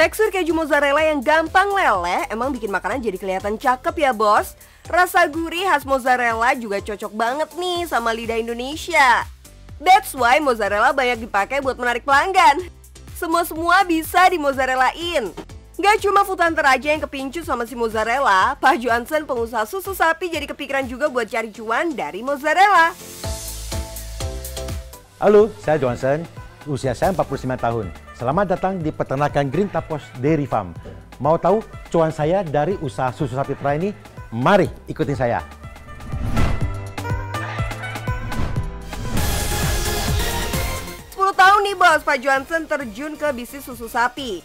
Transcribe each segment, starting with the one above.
Tekstur keju mozzarella yang gampang leleh emang bikin makanan jadi kelihatan cakep ya bos. Rasa gurih khas mozzarella juga cocok banget nih sama lidah Indonesia. That's why mozzarella banyak dipakai buat menarik pelanggan. Semua bisa dimozzarellain. Gak cuma Food Hunter aja yang kepincut sama si mozzarella, Pak Johansen pengusaha susu sapi jadi kepikiran juga buat cari cuan dari mozzarella. Halo, saya Johansen. Usia saya 45 tahun. Selamat datang di peternakan Green Tapos Dairy Farm. Mau tahu cuan saya dari usaha susu sapi perah ini? Mari ikutin saya. Tahun nih bos, Pak Johansen terjun ke bisnis susu sapi.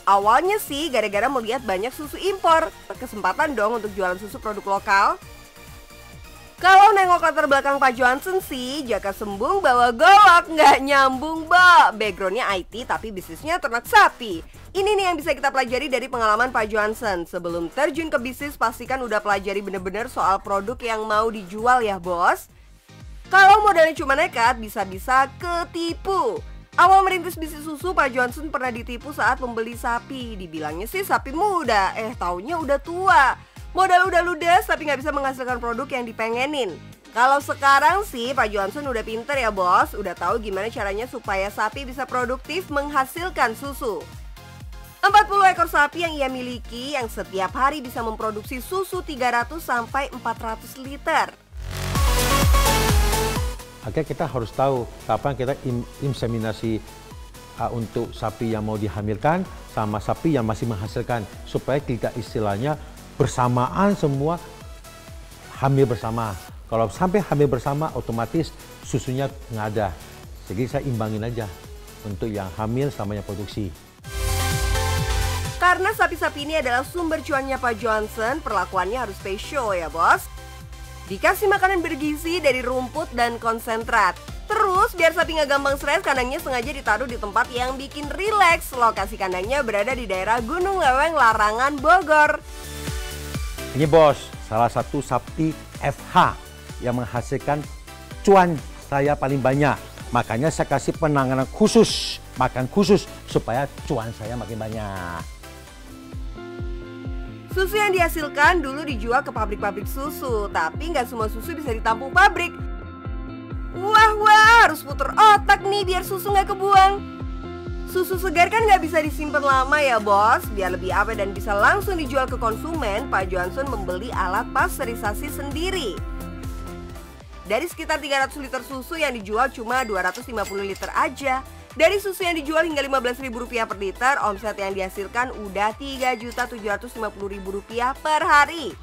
Awalnya sih gara-gara melihat banyak susu impor. Kesempatan dong untuk jualan susu produk lokal. Kalau nengok latar belakang Pak Johansen sih, jaka sembung bawa golok, nggak nyambung ba. Backgroundnya IT tapi bisnisnya ternak sapi. Ini nih yang bisa kita pelajari dari pengalaman Pak Johansen. Sebelum terjun ke bisnis, pastikan udah pelajari bener-bener soal produk yang mau dijual ya bos. Kalau modalnya cuma nekat, bisa-bisa ketipu. Awal merintis bisnis susu, Pak Johansen pernah ditipu saat membeli sapi. Dibilangnya sih sapi muda, taunya udah tua. Modal udah ludes tapi nggak bisa menghasilkan produk yang dipengenin. Kalau sekarang sih Pak Johansen udah pinter ya bos, udah tahu gimana caranya supaya sapi bisa produktif menghasilkan susu. 40 ekor sapi yang ia miliki yang setiap hari bisa memproduksi susu 300 sampai 400 liter. Oke, kita harus tahu kapan kita inseminasi untuk sapi yang mau dihamilkan sama sapi yang masih menghasilkan, supaya kita istilahnya bersamaan semua hamil bersama. Kalau sampai hamil bersama otomatis susunya nggak ada. Jadi saya imbangin aja untuk yang hamil sama yang produksi. Karena sapi-sapi ini adalah sumber cuannya Pak Johansen, perlakuannya harus spesial ya bos. Dikasih makanan bergizi dari rumput dan konsentrat. Terus biar sapi nggak gampang stres, kandangnya sengaja ditaruh di tempat yang bikin rileks. Lokasi kandangnya berada di daerah Gunung Leweng, Larangan, Bogor. Ini bos, salah satu sapi FH yang menghasilkan cuan saya paling banyak. Makanya saya kasih penanganan khusus, makan khusus supaya cuan saya makin banyak. Susu yang dihasilkan dulu dijual ke pabrik-pabrik susu, tapi nggak semua susu bisa ditampung pabrik. Wah, harus puter otak nih biar susu nggak kebuang. Susu segar kan nggak bisa disimpan lama ya bos. Biar lebih awet dan bisa langsung dijual ke konsumen, Pak Johansen membeli alat pasteurisasi sendiri. Dari sekitar 300 liter susu yang dijual cuma 250 liter aja. Dari susu yang dijual hingga Rp15.000 per liter, omset yang dihasilkan udah Rp3.750.000 per hari.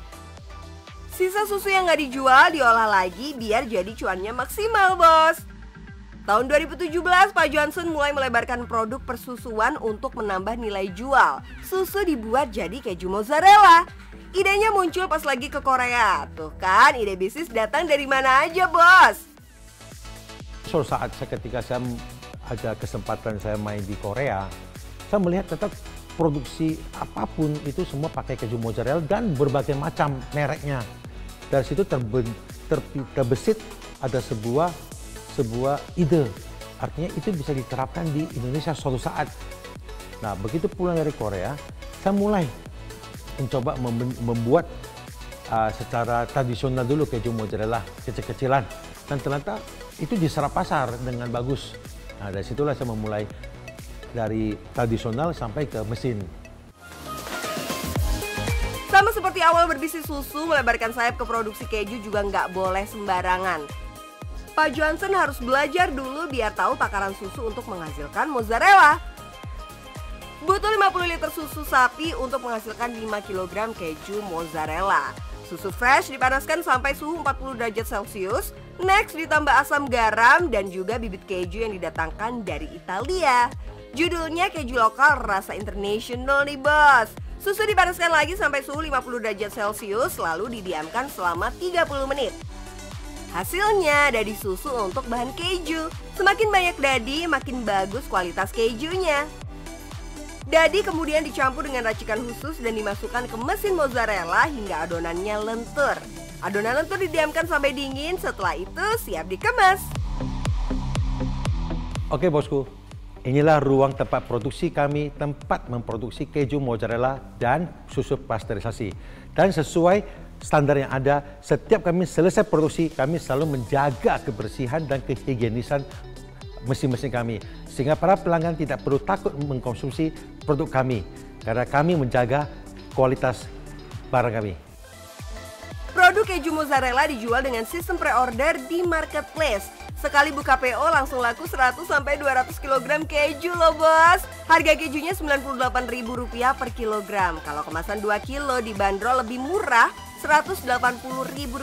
Sisa susu yang nggak dijual diolah lagi biar jadi cuannya maksimal bos. Tahun 2017, Pak Johansen mulai melebarkan produk persusuan untuk menambah nilai jual. Susu dibuat jadi keju mozzarella. Idenya muncul pas lagi ke Korea. Tuh kan, ide bisnis datang dari mana aja, bos? Suatu saat ketika saya ada kesempatan saya main di Korea, saya melihat tetap produksi apapun itu semua pakai keju mozzarella dan berbagai macam mereknya. Dari situ terbesit ada sebuah ide, artinya itu bisa diterapkan di Indonesia suatu saat. Nah, begitu pulang dari Korea, saya mulai mencoba membuat secara tradisional dulu keju mozzarella kecil-kecilan, dan ternyata itu diserap pasar dengan bagus. Nah, dari situlah saya memulai dari tradisional sampai ke mesin. Sama seperti awal berbisnis susu, melebarkan sayap ke produksi keju juga nggak boleh sembarangan. Pak Johansen harus belajar dulu biar tahu takaran susu untuk menghasilkan mozzarella. Butuh 50 liter susu sapi untuk menghasilkan 5 kg keju mozzarella. Susu fresh dipanaskan sampai suhu 40 derajat Celcius. Next ditambah asam garam dan juga bibit keju yang didatangkan dari Italia. Judulnya keju lokal rasa international nih bos. Susu dipanaskan lagi sampai suhu 50 derajat Celcius lalu didiamkan selama 30 menit. Hasilnya dadi susu untuk bahan keju. Semakin banyak dadi, makin bagus kualitas kejunya. Dadi kemudian dicampur dengan racikan khusus dan dimasukkan ke mesin mozzarella hingga adonannya lentur. Adonan lentur didiamkan sampai dingin, setelah itu siap dikemas. Oke bosku, Inilah ruang tempat produksi kami, tempat memproduksi keju mozzarella dan susu pasteurisasi. Dan sesuai standar yang ada, setiap kami selesai produksi, kami selalu menjaga kebersihan dan kehigienisan mesin-mesin kami. Sehingga para pelanggan tidak perlu takut mengkonsumsi produk kami, karena kami menjaga kualitas barang kami. Produk keju mozzarella dijual dengan sistem pre-order di marketplace. Sekali buka PO langsung laku 100-200 kg keju loh bos. Harga kejunya Rp98.000 per kilogram. Kalau kemasan 2 kilo dibanderol lebih murah Rp180.000.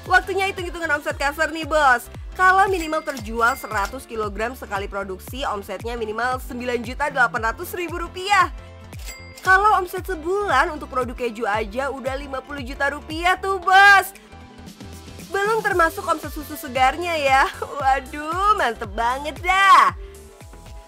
Waktunya hitung-hitungan omset kasar nih bos. Kalau minimal terjual 100 kg sekali produksi, omsetnya minimal Rp9.800.000. Kalau omset sebulan untuk produk keju aja udah Rp50 juta tuh bos. Belum termasuk omset susu segarnya ya. Waduh, mantep banget dah.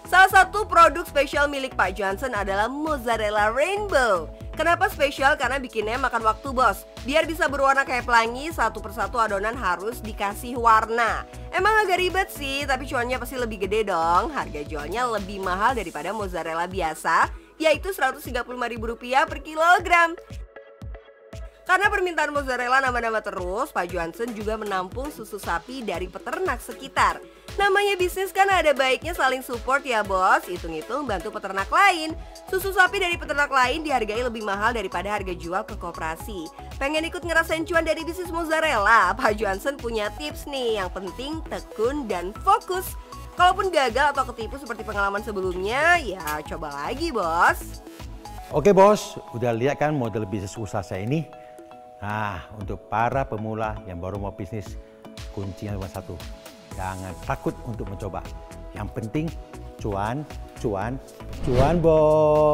Salah satu produk spesial milik Pak Johnson adalah mozzarella rainbow. Kenapa spesial? Karena bikinnya makan waktu bos. Biar bisa berwarna kayak pelangi, satu persatu adonan harus dikasih warna. Emang agak ribet sih, tapi cuannya pasti lebih gede dong. Harga jualnya lebih mahal daripada mozzarella biasa, yaitu Rp135.000 per kilogram. Karena permintaan mozzarella nambah-nambah terus, Pak Johnson juga menampung susu sapi dari peternak sekitar. Namanya bisnis kan ada baiknya saling support ya bos, hitung-hitung bantu peternak lain. Susu sapi dari peternak lain dihargai lebih mahal daripada harga jual ke koperasi. Pengen ikut ngerasain cuan dari bisnis mozzarella? Pak Johnson punya tips nih, yang penting tekun dan fokus. Kalaupun gagal atau ketipu seperti pengalaman sebelumnya, ya coba lagi bos. Oke bos, udah lihat kan model bisnis usaha saya ini? Nah, untuk para pemula yang baru mau bisnis, kuncinya cuma satu. Jangan takut untuk mencoba. Yang penting cuan, cuan, cuan bos.